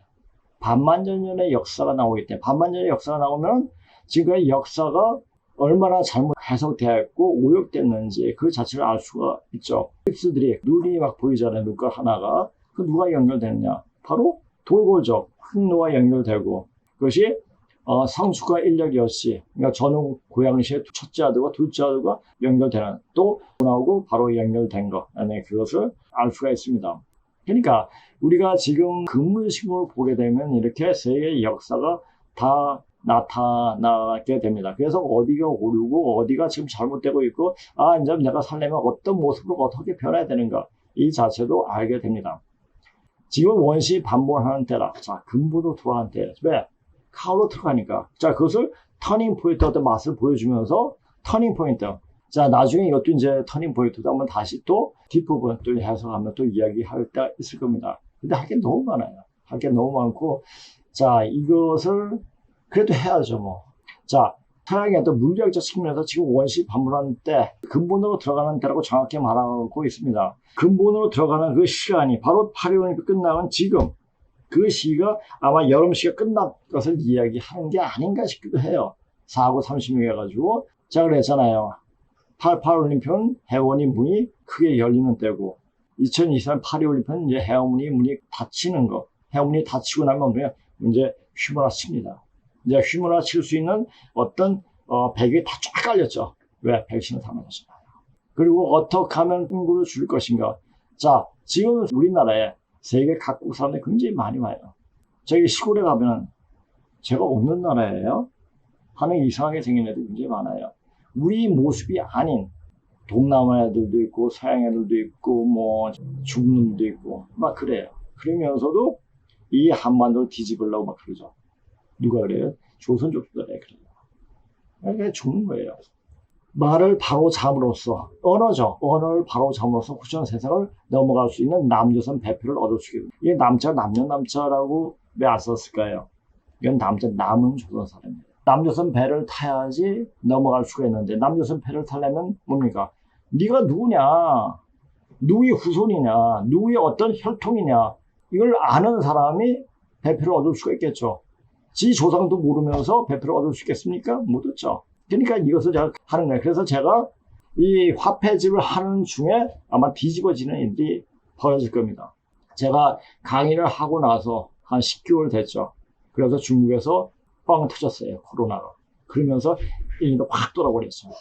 A: 반만년의 역사가 나오기 때문에. 반만년의 역사가 나오면 지금까지 역사가 얼마나 잘못 해석되었고 오역됐는지 그 자체를 알 수가 있죠. 깁스들이 눈이 막 보이잖아요. 눈깔 하나가. 그 누가 연결되느냐. 바로 돌고적 흑로와 연결되고 그것이 성숙과 인력이었시, 그러니까 전후 고양시의 첫째 아들과 둘째 아들과 연결되는 또 나오고 바로 연결된 것, 네, 그것을 알 수가 있습니다. 그러니까 우리가 지금 근무신고를 보게 되면 이렇게 세계의 역사가 다 나타나게 됩니다. 그래서 어디가 오르고 어디가 지금 잘못되고 있고 아 이제 내가 살려면 어떤 모습으로 어떻게 변해야 되는가 이 자체도 알게 됩니다. 지금 원시 반복하는 때라 자 근본으로 돌아가는 때 왜? 카울로 들어가니까 자 그것을 터닝 포인트 어떤 맛을 보여주면서 터닝 포인트 자 나중에 이것도 이제 터닝 포인트도 한번 다시 또 뒷부분 또 해석하면 또 이야기할 때 있을 겁니다. 근데 할 게 너무 많아요. 할 게 너무 많고 자 이것을 그래도 해야죠 뭐. 자 서양의 또 물리학적 측면에서 지금 원시 반문하는 때 근본으로 들어가는 때라고 정확히 말하고 있습니다. 근본으로 들어가는 그 시간이 바로 파리올림픽 끝나는 지금 그 시기가 아마 여름 시기가 끝난 것을 이야기하는 게 아닌가 싶기도 해요. 4구 36 해가지고 제가 그랬잖아요. 88올림픽은 해원이 문이 크게 열리는 때고 2023 파리올림픽은 이제 해원이 문이 닫히는 거. 해원이 닫히고 나면 이제 휘몰아칩니다. 이제 휘몰아칠 수 있는 어떤 백이 다 쫙 깔렸죠. 왜? 백신을 다 맞았잖아요. 그리고 어떻게 하면 인구를 줄일 것인가. 자, 지금 우리나라에 세계 각국 사람들이 굉장히 많이 와요. 저기 시골에 가면 제가 없는 나라예요. 하는 이상하게 생긴 애들이 굉장히 많아요. 우리 모습이 아닌 동남아 애들도 있고 서양 애들도 있고 뭐 중국 놈도 있고 막 그래요. 그러면서도 이 한반도를 뒤집으려고 막 그러죠. 누가 그래요? 조선족들이 그래요. 그게 죽는 거예요. 말을 바로 잡음으로써 언어죠. 언어를 바로 잡음으로써 후천 세상을 넘어갈 수 있는 남조선 배표를 얻을 수 있게 이게 남자 남녀 남자라고 왜 안 썼을까요? 이건 남자 남은 조선 사람이에요. 남조선 배를 타야지 넘어갈 수가 있는데 남조선 배를 타려면 뭡니까? 네가 누구냐? 누구의 후손이냐? 누구의 어떤 혈통이냐? 이걸 아는 사람이 배표를 얻을 수가 있겠죠. 지 조상도 모르면서 배표를 얻을 수 있겠습니까? 못 얻죠. 그러니까 이것을 제가 하는 거예요. 그래서 제가 이 화폐집을 하는 중에 아마 뒤집어지는 일이 벌어질 겁니다. 제가 강의를 하고 나서 한 10개월 됐죠. 그래서 중국에서 빵 터졌어요. 코로나로. 그러면서 일이 확 돌아버렸어요.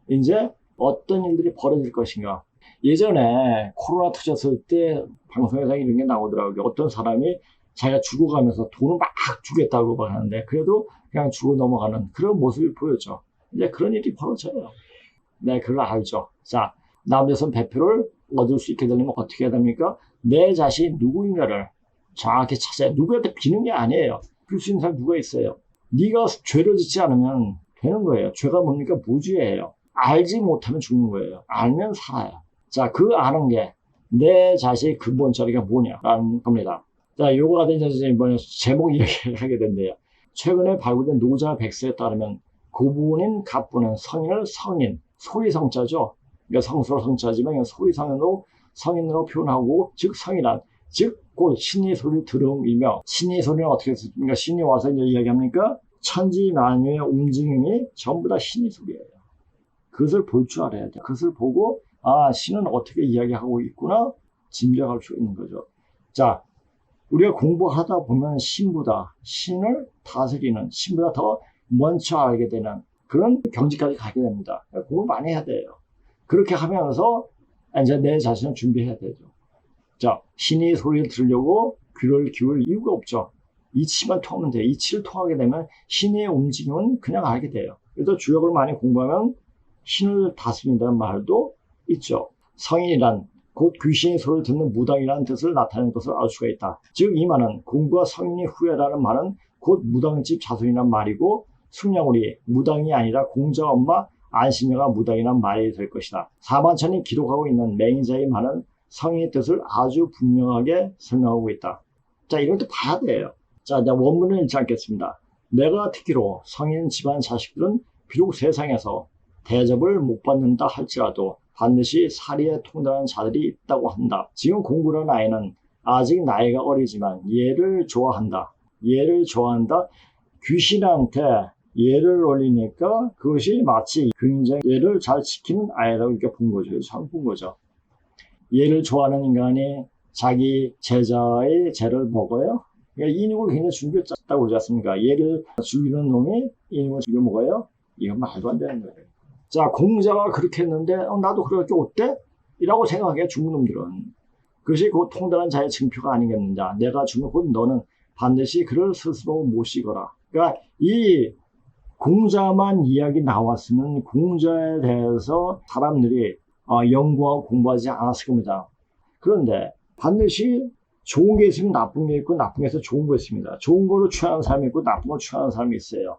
A: 이제 어떤 일들이 벌어질 것인가. 예전에 코로나 터졌을 때 방송에서 이런 게 나오더라고요. 어떤 사람이 자기가 죽어가면서 돈을 막 주겠다고 하는데 그래도 그냥 죽어 넘어가는 그런 모습이 보였죠. 이제 그런 일이 벌어져요. 네, 그걸 알죠. 자, 남대선 배표를 얻을 수 있게 되려면 어떻게 해야 됩니까? 내 자신이 누구인가를 정확히 찾아야, 누구한테 비는 게 아니에요. 빌 수 있는 사람 누가 있어요? 네가 죄를 짓지 않으면 되는 거예요. 죄가 뭡니까? 무죄예요. 알지 못하면 죽는 거예요. 알면 살아요. 자, 그 아는 게 내 자신의 근본 자리가 뭐냐라는 겁니다. 자, 요거가 이제 뭐냐, 제목 이야기하게 된대요. 최근에 발굴된 노자 백서에 따르면 고분인 갑분은 성인을 성인, 소리성자죠. 그러니까 성소로 성자지만 소리성인으로 성인으로 표현하고, 즉 성이란 즉 곧 신의 소리를 들음이며, 신의 소리는 어떻게 듣습니까? 신이 와서 이제 이야기합니까? 천지 만유의 움직임이 전부 다 신의 소리예요. 그것을 볼 줄 알아야 돼요. 그것을 보고 아, 신은 어떻게 이야기하고 있구나 짐작할 수 있는 거죠. 자, 우리가 공부하다 보면 신을 다스리는, 신보다 더 먼저 알게 되는 그런 경지까지 가게 됩니다. 공부 많이 해야 돼요. 그렇게 하면서 이제 내 자신을 준비해야 되죠. 자, 신의 소리를 들으려고 귀를 기울일 이유가 없죠. 이치만 통하면 돼요. 이치를 통하게 되면 신의 움직임은 그냥 알게 돼요. 그래서 주역을 많이 공부하면 신을 다스린다는 말도 있죠. 성인이란 곧 귀신의 소리를 듣는 무당이라는 뜻을 나타내는 것을 알 수가 있다. 즉 이 말은 공부와 성인이 후회라는 말은 곧 무당집 자손이란 말이고, 승냥우리 무당이 아니라 공자 엄마 안심녀가 무당이란 말이 될 것이다. 사만천이 기록하고 있는 맹자의 말은 성인의 뜻을 아주 분명하게 설명하고 있다. 자, 이걸 또 봐야 돼요. 자, 이제 원문을 읽지 않겠습니다. 내가 듣기로 성인 집안 자식들은 비록 세상에서 대접을 못 받는다 할지라도 반드시 사리에 통달하는 자들이 있다고 한다. 지금 공부를 하는 아이는 아직 나이가 어리지만 얘를 좋아한다. 얘를 좋아한다. 귀신한테 얘를 올리니까 그것이 마치 굉장히 얘를 잘 지키는 아이라고 이렇게 본 거죠. 참 본 거죠. 얘를 좋아하는 인간이 자기 제자의 죄를 먹어요? 그러니까 인육을 굉장히 즐겨 짰다고 그러지 않습니까? 얘를 죽이는 놈이 인육을 즐겨 먹어요? 이건 말도 안 되는 거예요. 자, 공자가 그렇게 했는데 나도 그렇게 어때? 이라고 생각해, 중국놈들은. 그것이 곧 통달한 자의 증표가 아니겠느냐. 내가 죽으면 곧 너는 반드시 그를 스스로 모시거라. 그러니까 이 공자만 이야기 나왔으면 공자에 대해서 사람들이 연구하고 공부하지 않았을 겁니다. 그런데 반드시 좋은 게 있으면 나쁜 게 있고, 나쁜 게 있으면 좋은 게 있습니다. 좋은 거를 취하는 사람이 있고 나쁜 걸 취하는 사람이 있어요.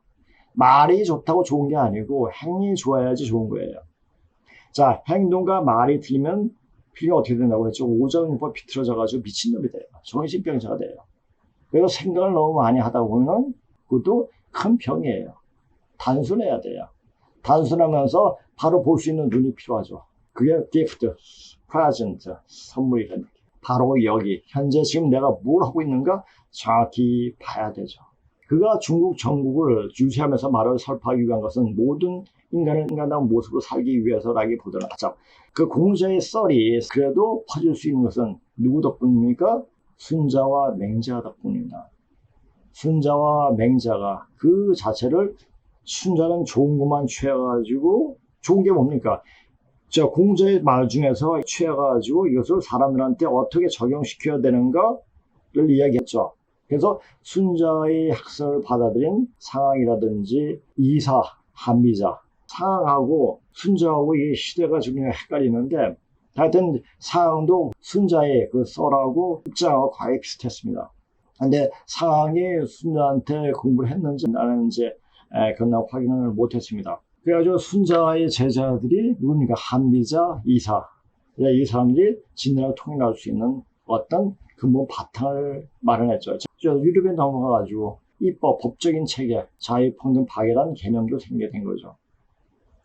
A: 말이 좋다고 좋은 게 아니고 행이 좋아야지 좋은 거예요. 자, 행동과 말이 틀리면 필요가 어떻게 된다고 그랬죠? 오장육부가 비틀어져가지고 미친놈이 돼요. 정신병자가 돼요. 그래서 생각을 너무 많이 하다 보면 그것도 큰 병이에요. 단순해야 돼요. 단순하면서 바로 볼 수 있는 눈이 필요하죠. 그게 gift, present, 선물이라는 게. 바로 여기, 현재 지금 내가 뭘 하고 있는가 정확히 봐야 되죠. 그가 중국 전국을 주시하면서 말을 설파하기 위한 것은 모든 인간은 인간다운 모습으로 살기 위해서라기보다는, 자, 그 공자의 썰이 그래도 퍼질 수 있는 것은 누구 덕분입니까? 순자와 맹자 덕분입니다. 순자와 맹자가 그 자체를, 순자는 좋은 것만 취해가지고, 좋은 게 뭡니까? 자, 공자의 말 중에서 취해가지고 이것을 사람들한테 어떻게 적용시켜야 되는가를 이야기했죠. 그래서 순자의 학설을 받아들인 상황이라든지 이사, 한비자, 상황하고 순자하고 이 시대가 지금 헷갈리는데, 하여튼 상황도 순자의 그 썰하고 입장하고 거의 비슷했습니다. 근데 상황이 순자한테 공부를 했는지 안 했는지 그건 확인을 못했습니다. 그래가지고 순자의 제자들이 누굽니까? 한비자, 이사. 이 사람들이 진리를 통일할 수 있는 어떤 근본 바탕을 마련했죠. 유럽에 넘어가가지고 입법, 법적인 체계, 자유평등 파괴라는 개념도 생기게 된 거죠.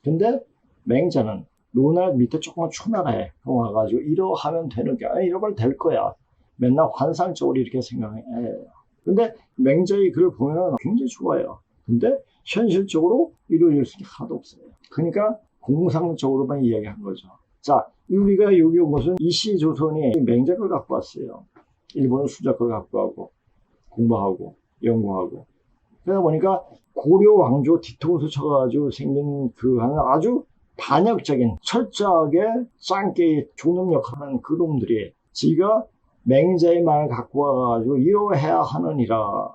A: 근데 맹자는 노나 밑에 조그만 초나라에 와가지고 이러하면 되는 게, 이러면 될 거야. 맨날 환상적으로 이렇게 생각해요. 근데 맹자의 글을 보면 굉장히 좋아요. 근데 현실적으로 이루어질 수 있는 게 하나도 없어요. 그러니까 공상적으로만 이야기한 거죠. 자, 우리가 여기 온 것은 이씨 조선이 맹자 걸 갖고 왔어요. 일본은 수자 걸 갖고 하고 공부하고 연구하고. 그러다 보니까 고려 왕조 뒤통수 쳐가지고 생긴 그 하는 아주 반역적인, 철저하게 짱깨 종놈 역할하는 그 놈들이 지가 맹자의 말을 갖고 와가지고 이러해야 하느니라,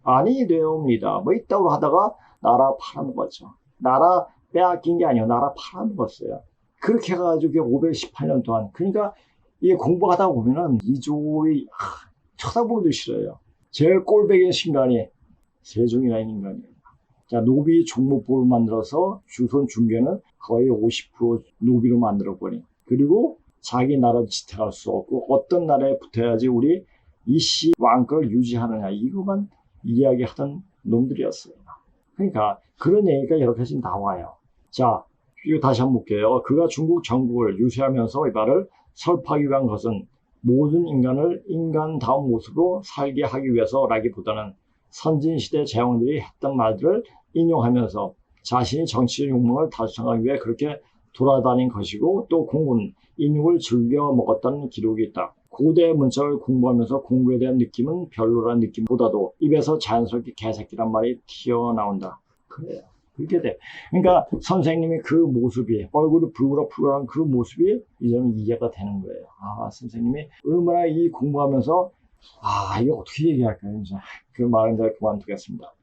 A: 아니 되옵니다, 뭐 이따구로 하다가 나라 팔아먹었죠. 나라 빼앗긴 게 아니에요. 나라 팔아먹었어요. 그렇게 해가지고 518년 동안. 그러니까 이게 공부하다 보면은 이조의 쳐다보기도 싫어요. 제일 꼴배기인 신간이 세종이라는 인간이에요. 자, 노비 종목법을 만들어서 주손 중개는 거의 50% 노비로 만들어버린. 그리고 자기 나라도 지탱할 수 없고 어떤 나라에 붙어야지 우리 이씨 왕권을 유지하느냐 이것만 이야기하던 놈들이었어요. 그러니까 그런 얘기가 여러 가지 나와요. 자, 이거 다시 한번 볼게요. 그가 중국 전국을 유세하면서 이 말을 설파하기 위한 것은 모든 인간을 인간다운 모습으로 살게 하기 위해서라기보다는 선진시대 제왕들이 했던 말들을 인용하면서 자신이 정치적 욕망을 달성하기 위해 그렇게 돌아다닌 것이고 또 공군 인육을 즐겨 먹었다는 기록이 있다. 고대 문자를 공부하면서 공부에 대한 느낌은 별로라는 느낌보다도 입에서 자연스럽게 개새끼란 말이 튀어나온다. 그래요. 그렇게 돼. 그러니까 선생님이 그 모습이 얼굴이 불그럭불그럭한 그 모습이 이제는 이해가 되는 거예요. 아, 선생님이 얼마나 이 공부하면서 이거 어떻게 얘기할까요? 이제 그 말은 제가 그만두겠습니다.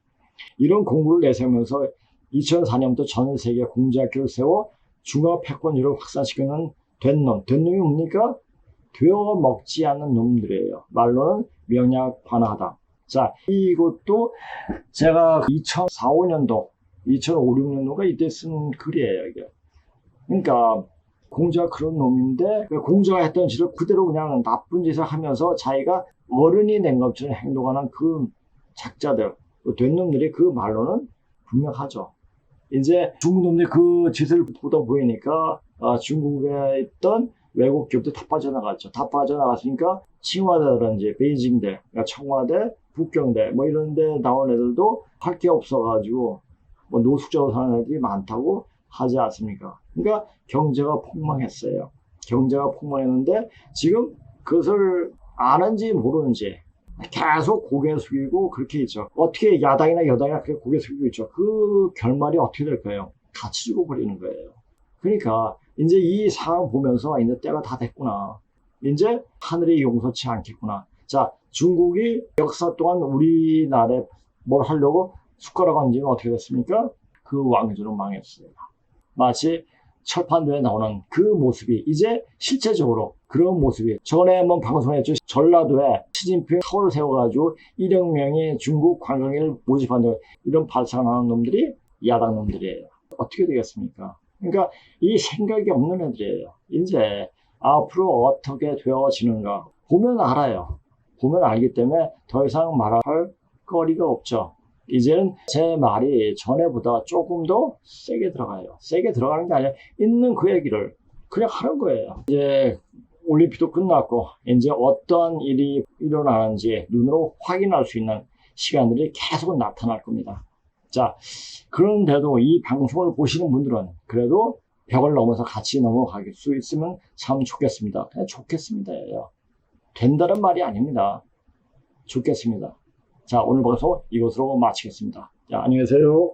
A: 이런 공부를 내세우면서 2004년부터 전 세계 공자학교를 세워 중화 패권주의를 확산시키는 된 놈이 뭡니까? 되어 먹지 않는 놈들이에요. 말로는 명약관하다. 자, 이것도 제가 2004, 5년도, 2005, 6년도가 이때 쓴 글이에요, 이게. 그러니까 공자가 그런 놈인데 공자가 했던 짓을 그대로 그냥 나쁜 짓을 하면서 자기가 어른이 된 것처럼 행동하는 그 작자들, 된 놈들이 그 말로는 분명하죠. 이제 중국 놈들이 그 짓을 보다 보이니까 중국에 있던 외국 기업도 다 빠져나갔죠. 다 빠져나갔으니까 칭화대라든지 베이징대, 그러니까 청와대, 북경대 뭐 이런 데 나온 애들도 할 게 없어가지고 뭐 노숙자로 사는 애들이 많다고 하지 않습니까? 그러니까 경제가 폭망했어요. 경제가 폭망했는데 지금 그것을 아는지 모르는지 계속 고개 숙이고 그렇게 있죠. 어떻게 야당이나 여당이나 그렇게 고개 숙이고 있죠. 그 결말이 어떻게 될까요? 같이 죽어버리는 거예요. 그러니까 이제 이 상황 보면서 이제 때가 다 됐구나. 이제 하늘이 용서치 않겠구나. 자, 중국이 역사 동안 우리나라에 뭘 하려고 숟가락 얹으면 어떻게 됐습니까? 그 왕조는 망했어요. 마치 철판도에 나오는 그 모습이 이제 실제적으로 그런 모습이 전에 한번 방송을 했죠. 전라도에 시진핑 타워를 세워가지고 1억 명이 중국 관광객을 모집한다. 이런 발상하는 놈들이 야당 놈들이에요. 어떻게 되겠습니까? 그러니까 이 생각이 없는 애들이에요. 이제 앞으로 어떻게 되어지는가 보면 알아요. 보면 알기 때문에 더 이상 말할 거리가 없죠. 이제는 제 말이 전에보다 조금 더 세게 들어가요. 세게 들어가는 게 아니라 있는 그 얘기를 그냥 하는 거예요. 이제 올림픽도 끝났고 이제 어떠한 일이 일어나는지 눈으로 확인할 수 있는 시간들이 계속 나타날 겁니다. 자, 그런데도 이 방송을 보시는 분들은 그래도 벽을 넘어서 같이 넘어갈 수 있으면 참 좋겠습니다. 그냥 좋겠습니다예요. 된다는 말이 아닙니다. 좋겠습니다. 자, 오늘 방송 이것으로 마치겠습니다. 자, 안녕히 계세요.